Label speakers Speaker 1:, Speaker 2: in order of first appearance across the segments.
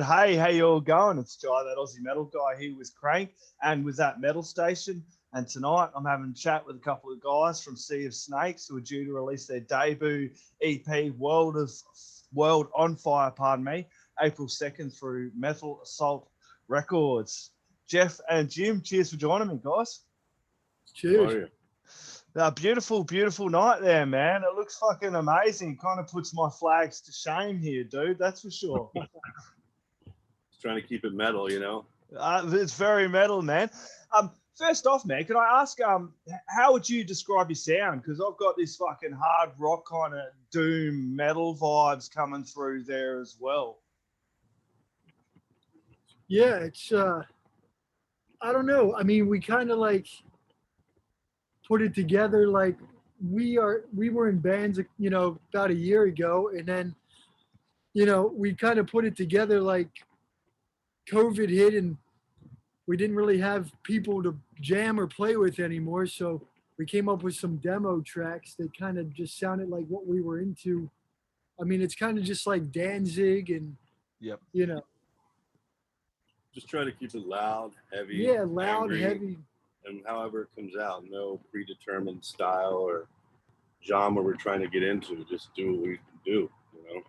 Speaker 1: Hey, how you all going? It's Jai, that Aussie metal guy here with Crank and with that metal station. And tonight I'm having a chat with a couple of guys from Sea of Snakes who are due to release their debut EP, World on Fire, April 2nd through Metal Assault Records. Jeff and Jim, cheers for joining me, guys.
Speaker 2: Cheers.
Speaker 1: Beautiful, beautiful night there, man. It looks fucking amazing. It kind of puts my flags to shame here, dude. That's for sure.
Speaker 2: Just trying to keep it metal, you know?
Speaker 1: It's very metal, man. First off, man, can I ask, how would you describe your sound? Because I've got this fucking hard rock kind of doom metal vibes coming through there as well.
Speaker 3: Yeah, it's, I don't know. I mean, we kind of like put it together like we were in bands, you know, about a year ago. And then, you know, we kind of put it together like COVID hit and we didn't really have people to jam or play with anymore. So we came up with some demo tracks that kind of just sounded like what we were into. I mean, it's kind of just like Danzig and,
Speaker 1: Yep.
Speaker 3: You know.
Speaker 2: Just try to keep it loud, heavy.
Speaker 3: Yeah, loud,
Speaker 2: angry,
Speaker 3: heavy.
Speaker 2: And however it comes out, no predetermined style or genre we're trying to get into. Just do what we do, you know?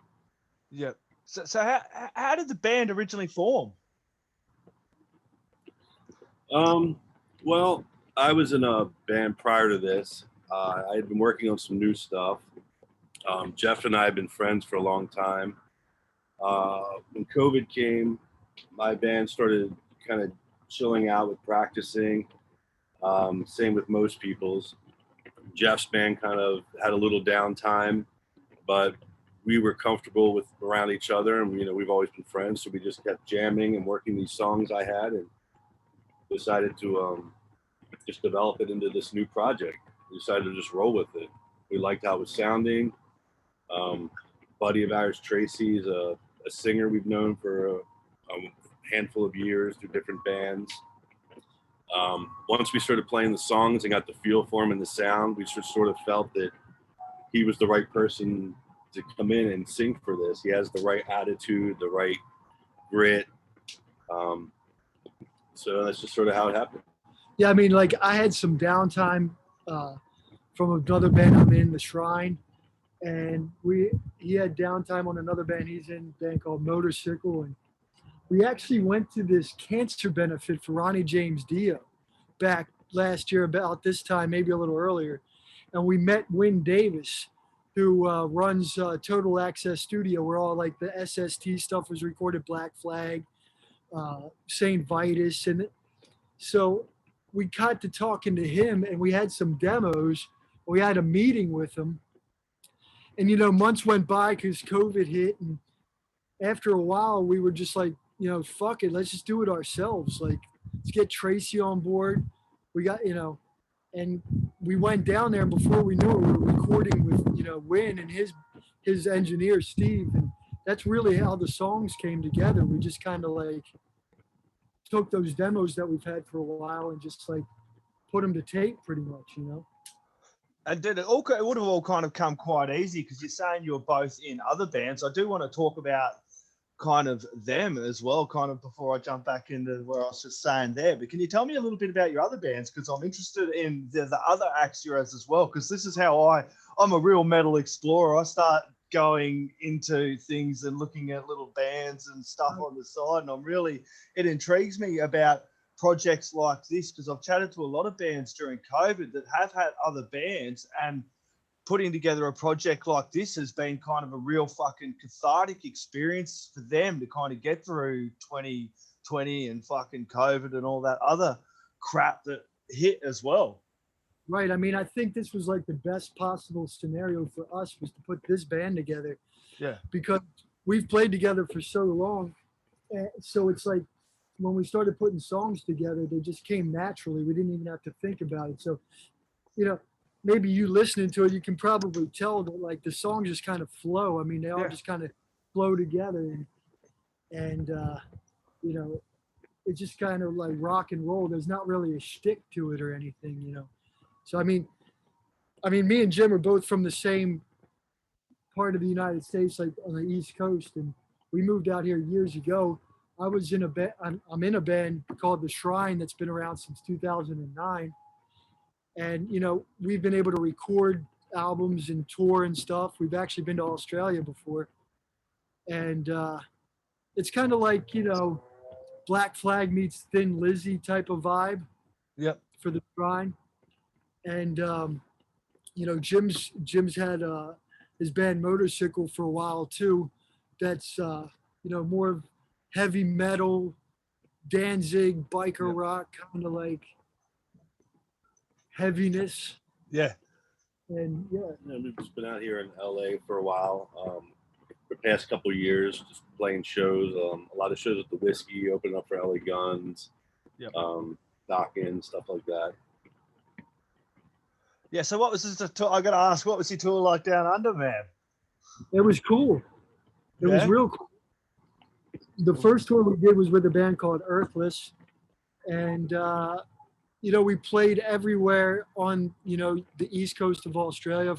Speaker 1: Yeah. So how did the band originally form?
Speaker 2: Well, I was in a band prior to this. I had been working on some new stuff. Jeff and I had been friends for a long time. When COVID came, my band started kind of chilling out with practicing. Same with most people's. Jeff's band kind of had a little downtime, but we were comfortable with around each other, and you know we've always been friends, so we just kept jamming and working these songs I had, and decided to just develop it into this new project. We decided to just roll with it. We liked how it was sounding. Buddy of ours, Tracy, is a singer we've known for a handful of years through different bands. Once we started playing the songs and got the feel for him and the sound, we just sort of felt that he was the right person to come in and sing for this. He has the right attitude, the right grit. So that's just sort of how it happened.
Speaker 3: Yeah, I mean, like I had some downtime from another band I'm in, The Shrine, and he had downtime on another band he's in, a band called Motorcycle, and we actually went to this cancer benefit for Ronnie James Dio back last year about this time, maybe a little earlier, and we met Wynn Davis, who runs Total Access Studio, where all like the SST stuff was recorded, Black Flag, St. Vitus, and so we got to talking to him and we had some demos. We had a meeting with him, and you know, months went by because COVID hit, and after a while we were just like, you know, fuck it, let's just do it ourselves. Like, let's get Tracy on board. We got, you know, and we went down there, and before we knew it, we were recording with, you know, Wynn and his engineer Steve, and that's really how the songs came together. We just kind of like took those demos that we've had for a while and just like put them to tape pretty much, you know.
Speaker 1: And did it would have all kind of come quite easy because you're saying you're both in other bands. I do want to talk about kind of them as well, kind of before I jump back into where I was just saying there. But can you tell me a little bit about your other bands? Because I'm interested in the other acts you're as well, because this is how I'm a real metal explorer. I start going into things and looking at little bands and stuff on the side, and it intrigues me about projects like this, because I've chatted to a lot of bands during COVID that have had other bands, and putting together a project like this has been kind of a real fucking cathartic experience for them to kind of get through 2020 and fucking COVID and all that other crap that hit as well.
Speaker 3: Right. I mean, I think this was like the best possible scenario for us, was to put this band together.
Speaker 1: Yeah.
Speaker 3: Because we've played together for so long. And so it's like when we started putting songs together, they just came naturally. We didn't even have to think about it. So, you know, maybe you listening to it, you can probably tell that like the songs just kind of flow. I mean, they all just kind of flow together, and you know, it's just kind of like rock and roll. There's not really a shtick to it or anything, you know. So I mean, me and Jim are both from the same part of the United States, like on the East Coast, and we moved out here years ago. I was in a band. I'm in a band called The Shrine that's been around since 2009, and we've been able to record albums and tour and stuff. We've actually been to Australia before, and it's kind of like Black Flag meets Thin Lizzy type of vibe.
Speaker 1: Yep.
Speaker 3: For The Shrine, and Jim's had his band Motorcycle for a while too. That's more of heavy metal, Danzig, biker rock, kind of like heaviness.
Speaker 1: Yeah.
Speaker 3: And
Speaker 2: we've just been out here in LA for a while. The past couple of years, just playing shows. A lot of shows at the Whiskey, opening up for LA Guns, Dockin, stuff like that.
Speaker 1: Yeah. So what was this tour? I got to ask, what was your tour like down under, man?
Speaker 3: it was cool. It was real cool. The first tour we did was with a band called Earthless, and we played everywhere on the east coast of Australia.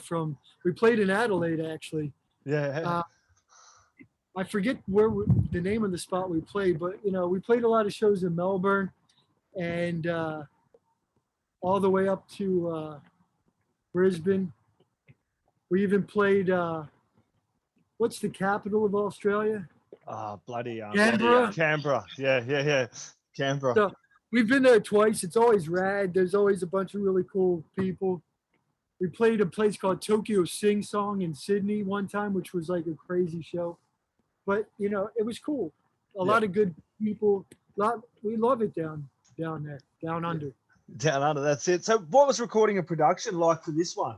Speaker 3: We played in Adelaide actually.
Speaker 1: Yeah.
Speaker 3: I forget the name of the spot we played, but we played a lot of shows in Melbourne, and all the way up to Brisbane. We even played. What's the capital of Australia?
Speaker 1: Bloody
Speaker 3: Canberra.
Speaker 1: Canberra. Yeah. Canberra.
Speaker 3: So we've been there twice. It's always rad. There's always a bunch of really cool people. We played a place called Tokyo Sing Song in Sydney one time, which was like a crazy show. But it was cool. A lot of good people. We love it down there, down under.
Speaker 1: Down under. That's it. So, what was recording and production like for this one,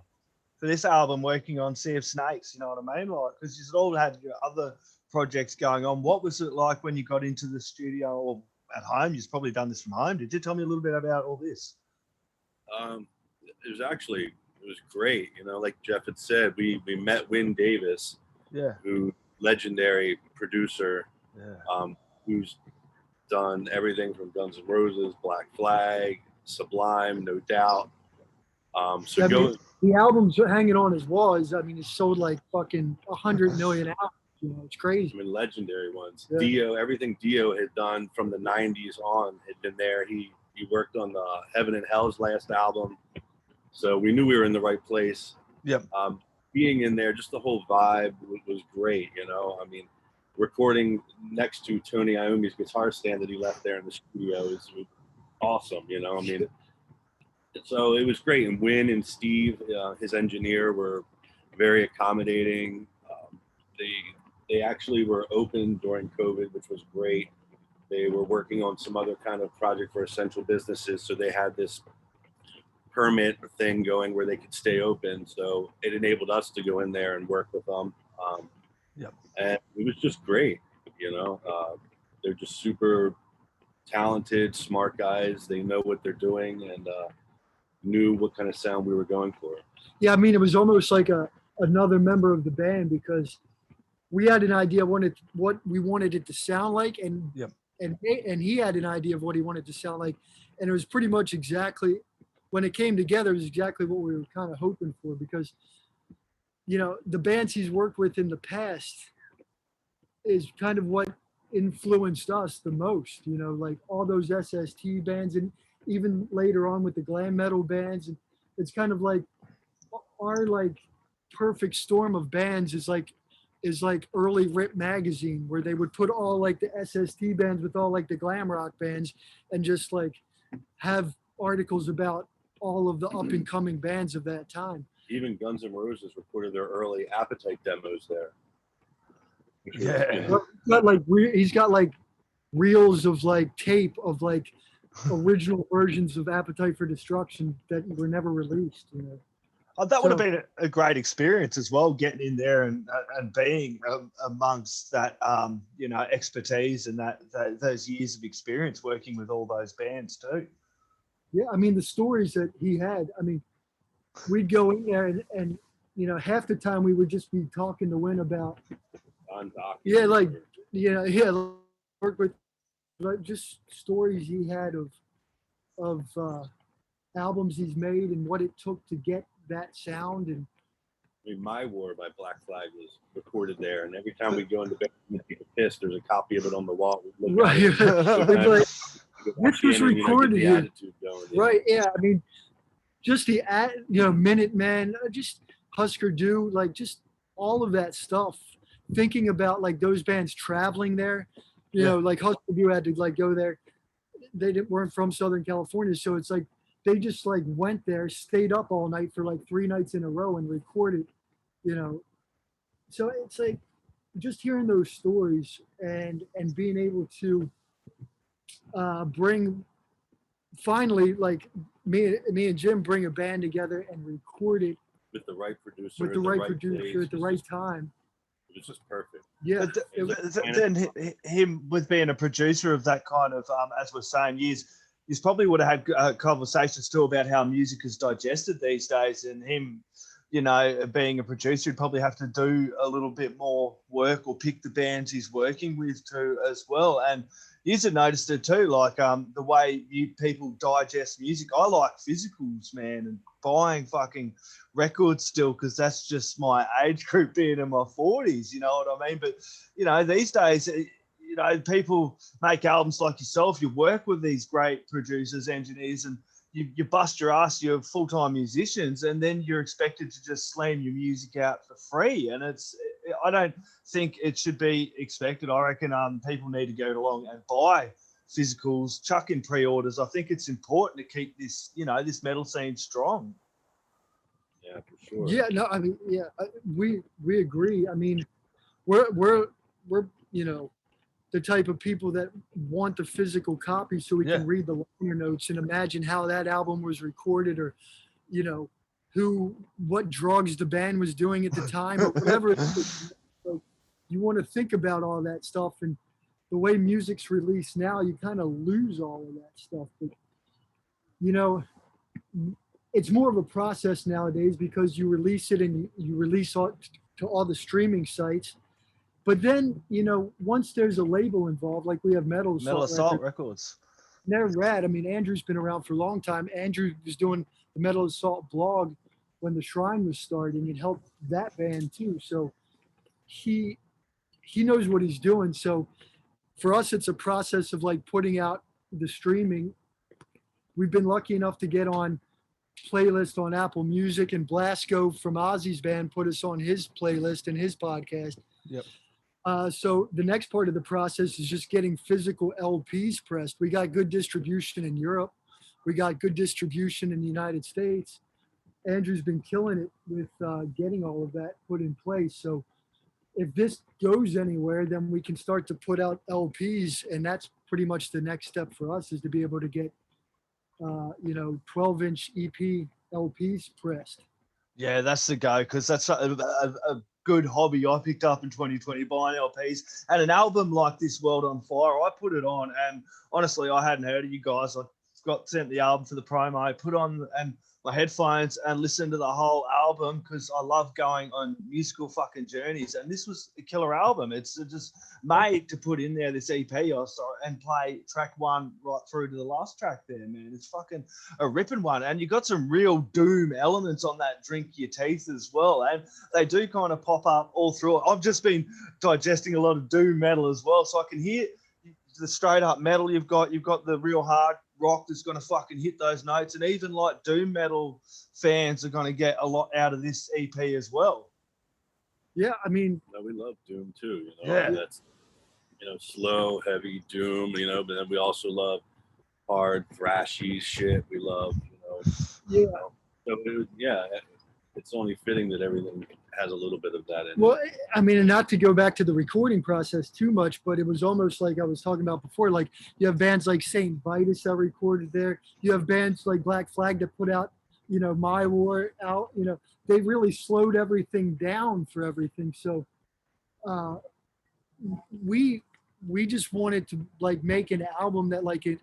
Speaker 1: for this album? Working on Sea of Snakes, you know what I mean? Like, because you all had your other projects going on. What was it like when you got into the studio or at home? You've probably done this from home. Did you tell me a little bit about all this?
Speaker 2: It was great. Like Jeff had said, we met Wynn Davis, who legendary producer, who's done everything from Guns N' Roses, Black Flag, Sublime, No Doubt. The
Speaker 3: album's hanging on his wall. It's sold like fucking 100 million albums. It's crazy.
Speaker 2: Legendary ones. Dio, everything Dio had done from the 90s on had been there. He worked on the Heaven and Hell's last album. So we knew we were in the right place.
Speaker 1: Yep.
Speaker 2: Being in there, just the whole vibe was great. Recording next to Tony Iommi's guitar stand that he left there in the studio was awesome. So it was great. And Wynn and Steve, his engineer, were very accommodating. They actually were open during COVID, which was great. They were working on some other kind of project for essential businesses, so they had this permit thing going where they could stay open. So it enabled us to go in there and work with them. And it was just great. They're just super talented, smart guys. They know what they're doing and knew what kind of sound we were going for.
Speaker 3: Yeah, it was almost like another member of the band, because we had an idea of what we wanted it to sound like, and he had an idea of what he wanted to sound like, and it was pretty much exactly, when it came together, it was exactly what we were kind of hoping for, because the bands he's worked with in the past is kind of what influenced us the most, like all those SST bands, and even later on with the glam metal bands. And it's kind of like our perfect storm of bands is like early Rip magazine, where they would put all the SST bands with all the glam rock bands, and just have articles about all of the up and coming bands of that time.
Speaker 2: Even Guns N' Roses recorded their early Appetite demos there.
Speaker 3: He's got reels of tape of original versions of Appetite for Destruction that were never released.
Speaker 1: That would have been a great experience as well, getting in there and being amongst that expertise and those years of experience working with all those bands too.
Speaker 3: Yeah, the stories that he had. We'd go in there and half the time we would just be talking to Wynn about work with just stories he had of albums he's made and what it took to get that sound. And
Speaker 2: My War by Black Flag was recorded there, and every time we go into bed, we take a pissed. There's a copy of it on the wall. We look
Speaker 3: Right.
Speaker 2: at it.
Speaker 3: They'd be like,
Speaker 2: Watch
Speaker 3: this was
Speaker 2: in and, you know, get
Speaker 3: recorded
Speaker 2: the
Speaker 3: here.
Speaker 2: attitude going, you know?
Speaker 3: Right. Yeah. I mean, just the Minutemen, just Husker Du, like just all of that stuff. Thinking about like those bands traveling there, you know, like Husker Du had to like go there. They weren't from Southern California, so it's like they just like went there, stayed up all night for like 3 nights in a row and recorded, you know. So it's like just hearing those stories and being able to bring finally like me and Jim bring a band together and record it
Speaker 2: with the right producer,
Speaker 3: with the right producer at the right time.
Speaker 2: It's just perfect.
Speaker 3: Yeah.
Speaker 1: But then him with being a producer of that kind of, as we're saying, years probably would have had conversations too about how music is digested these days, and him, you know, being a producer, he'd probably have to do a little bit more work or pick the bands he's working with too as well. And you've noticed it too, like the way people digest music. I like physicals, man, and buying fucking records still, because that's just my age group, being in my 40s, you know what I mean? But, you know, these days, you know, people make albums like yourself. You work with these great producers, engineers, and you bust your ass, you're full-time musicians, and then you're expected to just slam your music out for free. And I don't think it should be expected. I reckon people need to go along and buy physicals, chuck in pre-orders. I think it's important to keep this, you know, this metal scene strong.
Speaker 2: Yeah, for sure.
Speaker 3: Yeah, no, I mean, yeah, we agree. I mean, we're you know, the type of people that want the physical copy so we can read the liner notes and imagine how that album was recorded, or, you know, what drugs the band was doing at the time, or whatever. So you want to think about all that stuff, and the way music's released now, you kind of lose all of that stuff. But, you know, it's more of a process nowadays because you release it and you release to all the streaming sites. But then, you know, once there's a label involved, like we have Metal
Speaker 1: Assault Records.
Speaker 3: They're rad. I mean, Andrew's been around for a long time. Andrew was doing the Metal Assault blog when the Shrine was started, and it helped that band too. So he knows what he's doing. So for us, it's a process of like putting out the streaming. We've been lucky enough to get on playlist on Apple Music, and Blasco from Aussie's band put us on his playlist and his podcast.
Speaker 1: Yep.
Speaker 3: So the next part of the process is just getting physical LPs pressed. We got good distribution in Europe. We got good distribution in the United States. Andrew's been killing it with getting all of that put in place. So if this goes anywhere, then we can start to put out LPs, and that's pretty much the next step for us, is to be able to get, you know, 12-inch EP LPs pressed.
Speaker 1: Yeah, that's the go, because that's a good hobby I picked up in 2020, buying LPs. And an album like this, World on Fire, I put it on, and honestly, I hadn't heard of you guys. I got sent the album for the promo, put on and my headphones and listened to the whole album, because I love going on musical fucking journeys. And this was a killer album. It's just made to put in there, this EP I saw, and play track 1 right through to the last track there, man. It's fucking a ripping one. And you got some real doom elements on that Drink Your Teeth as well. And they do kind of pop up all through it. I've just been digesting a lot of doom metal as well, so I can hear the straight up metal. You've got the real hard rock that's going to fucking hit those notes, and even like doom metal fans are going to get a lot out of this EP as well.
Speaker 3: Yeah, I mean,
Speaker 2: no, we love doom too, you know.
Speaker 1: Yeah,
Speaker 2: that's, you know, slow, heavy doom, you know, but then we also love hard thrashy shit. We love, you know, so it's only fitting that everything has a little bit of that in it.
Speaker 3: Well, I mean, and not to go back to the recording process too much, but it was almost like I was talking about before. Like, you have bands like Saint Vitus that recorded there. You have bands like Black Flag that put out, you know, My War out. You know, they really slowed everything down for everything. So we just wanted to like make an album that like it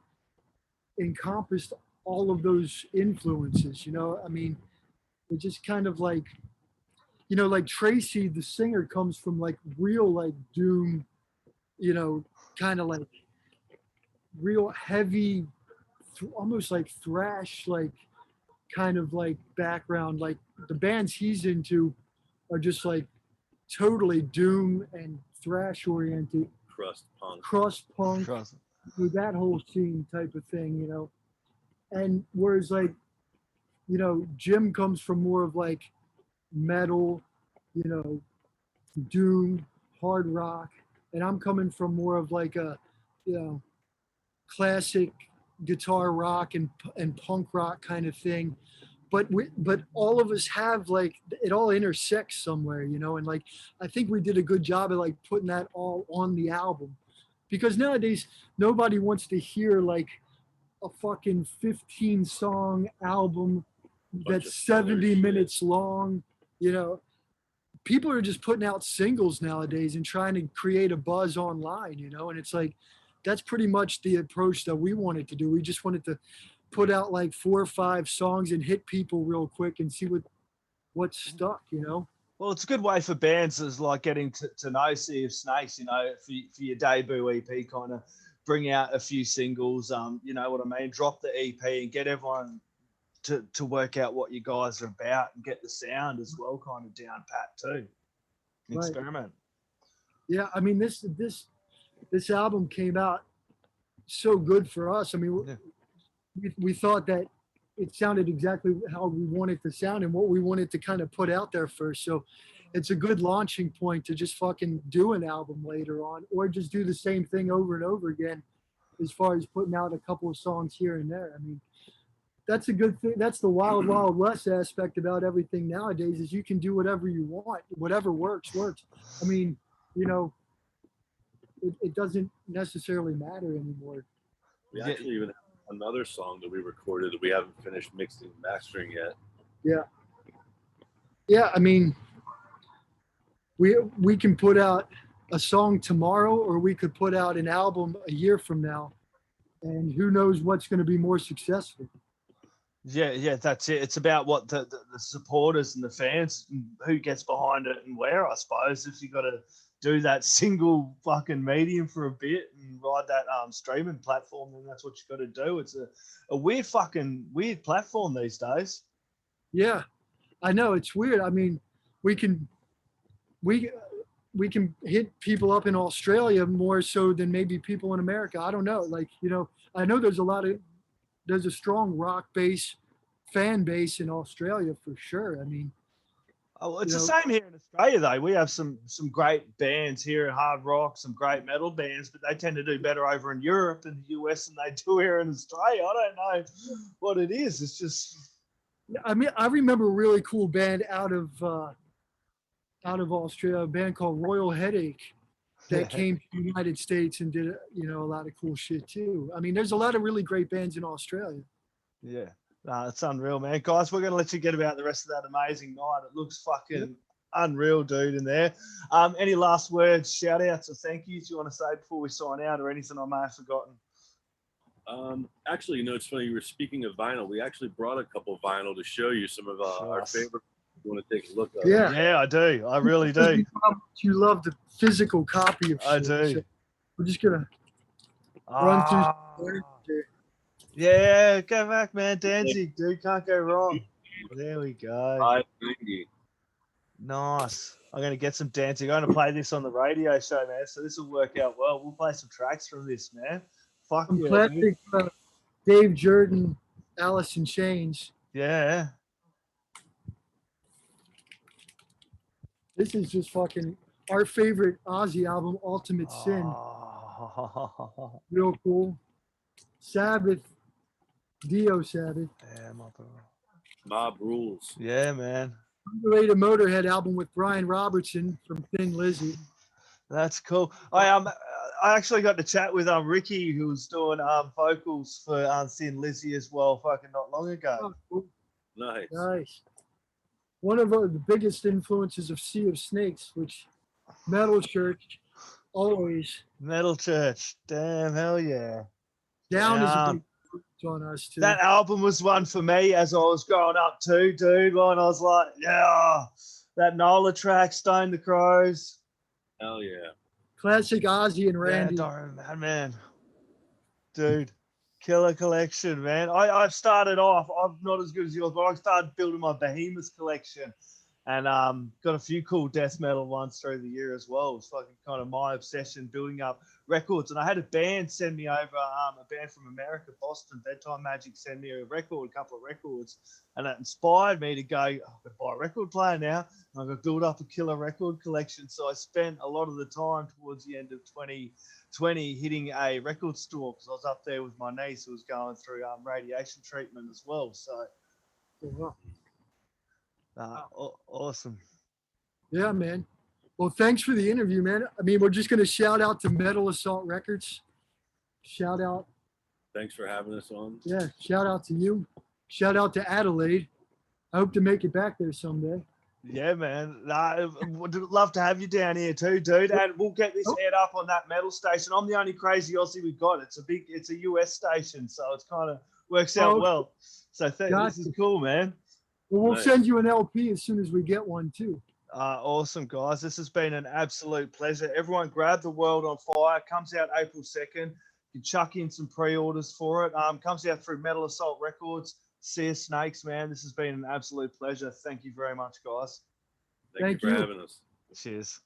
Speaker 3: encompassed all of those influences. You know, I mean, it just kind of like, you know, like Tracy, the singer, comes from like real like doom, you know, kind of like real heavy, almost like thrash, like kind of like background. Like the bands he's into are just like totally doom and thrash oriented. crust punk,
Speaker 1: Trust.
Speaker 3: with that whole scene type of thing, you know. And whereas like, you know, Jim comes from more of like metal, you know, doom, hard rock, and I'm coming from more of like a, you know, classic guitar rock and punk rock kind of thing. But all of us have like it all intersects somewhere, you know, and like I think we did a good job of like putting that all on the album, because nowadays nobody wants to hear like a fucking 15 song album that's 70 minutes long, you know. People are just putting out singles nowadays and trying to create a buzz online, you know, and it's like that's pretty much the approach that we wanted to do. We just wanted to put out like 4 or 5 songs and hit people real quick and see what's stuck, you know.
Speaker 1: Well, it's a good way for bands as like getting to know Sea of Snakes, you know, for your debut EP, kind of bring out a few singles, you know what I mean, drop the EP and get everyone to work out what you guys are about and get the sound as well kind of down pat too.
Speaker 3: Right.
Speaker 1: Experiment.
Speaker 3: Yeah, I mean this album came out so good for us. I mean, we thought that it sounded exactly how we wanted to sound and what we wanted to kind of put out there first. So it's a good launching point to just fucking do an album later on, or just do the same thing over and over again as far as putting out a couple of songs here and there. I mean, that's a good thing. That's the wild, wild west aspect about everything nowadays, is you can do whatever you want. Whatever works. I mean, you know, it doesn't necessarily matter anymore.
Speaker 2: We actually even have another song that we recorded that we haven't finished mixing and mastering yet.
Speaker 3: Yeah, I mean, we can put out a song tomorrow, or we could put out an album a year from now, and who knows what's going to be more successful.
Speaker 1: Yeah, that's it. It's about what the supporters and the fans, who gets behind it and where, I suppose. If you got to do that single fucking medium for a bit and ride that streaming platform, then that's what you got to do. It's a weird platform these days.
Speaker 3: Yeah, I know, it's weird. I mean, we can hit people up in Australia more so than maybe people in America. I don't know. Like, you know, I know there's a strong rock fan base in Australia for sure. I mean,
Speaker 1: it's the same here in Australia though. We have some great bands here, hard rock, some great metal bands, but they tend to do better over in Europe and the US than they do here in Australia. I don't know what it is. It's just,
Speaker 3: I mean, I remember a really cool band out of Australia, a band called Royal Headache, that came to the United States and did, you know, a lot of cool shit too. I mean, there's a lot of really great bands in Australia.
Speaker 1: Yeah, it's unreal, man. Guys, we're going to let you get about the rest of that amazing night. It looks fucking unreal, dude, in there. Any last words, shout outs or thank yous you want to say before we sign out, or anything I may have forgotten?
Speaker 2: Actually, you know, it's funny, you were speaking of vinyl. We actually brought a couple of vinyl to show you some of our favorite. You want to take a look at it?
Speaker 1: Yeah, I do. I really do.
Speaker 3: You love the physical copy of shit.
Speaker 1: I do.
Speaker 3: So we're just gonna run through.
Speaker 1: Yeah, go back, man. Danzig, dude, can't go wrong. There we go.
Speaker 2: 590.
Speaker 1: Nice. I'm going to get some Danzig. I'm going to play this on the radio show, man. So this will work out well. We'll play some tracks from this, man. Fuck
Speaker 3: I'm
Speaker 1: yeah.
Speaker 3: classic Dave Jordan, Alice in Chains.
Speaker 1: Yeah.
Speaker 3: This is just fucking our favorite Aussie album, Ultimate Sin. Real cool. Sabbath, Dio Sabbath.
Speaker 1: Yeah,
Speaker 2: Mob Rules.
Speaker 1: Yeah, man.
Speaker 3: Underrated Motörhead album with Brian Robertson from Thin Lizzy.
Speaker 1: That's cool. I actually got to chat with Ricky, who was doing vocals for Thin Lizzy as well, fucking not long ago.
Speaker 3: Oh, cool.
Speaker 2: Nice.
Speaker 3: One of the biggest influences of Sea of Snakes, which Metal Church always.
Speaker 1: Metal Church, damn, hell yeah.
Speaker 3: Down is a big influence on us too.
Speaker 1: That album was one for me as I was growing up too, dude. When I was like, yeah, that Nola track, Stone the Crows.
Speaker 2: Hell yeah.
Speaker 3: Classic Aussie and Randy.
Speaker 1: Yeah, man. Dude, killer collection, man. I've started off, I'm not as good as yours, but I started building my Behemoth collection and got a few cool death metal ones through the year as well. It's fucking kind of my obsession building up records. And I had a band send me over, a band from America, Boston, Bedtime Magic, send me a couple of records, and that inspired me to go, I'm gonna buy a record player now. And I'm gonna build up a killer record collection. So I spent a lot of the time towards the end of 2020 hitting a record store because I was up there with my niece who was going through radiation treatment as well. So. Awesome.
Speaker 3: Yeah, man. Well, thanks for the interview, man. I mean, we're just going to shout out to Metal Assault Records. Shout out.
Speaker 2: Thanks for having us on.
Speaker 3: Yeah, shout out to you. Shout out to Adelaide. I hope to make it back there someday.
Speaker 1: Yeah, man. Would love to have you down here too, dude. And we'll get this aired up on that metal station. I'm the only crazy Aussie we've got. It's a US station, so it's kind of works out well. So this is cool, man.
Speaker 3: Well, we'll send you an LP as soon as we get one too.
Speaker 1: Awesome, guys. This has been an absolute pleasure. Everyone grab The World on Fire. Comes out April 2nd. You can chuck in some pre-orders for it. Comes out through Metal Assault Records. See you, Snakes, man. This has been an absolute pleasure. Thank you very much, guys.
Speaker 2: Thank you for having us.
Speaker 1: Cheers.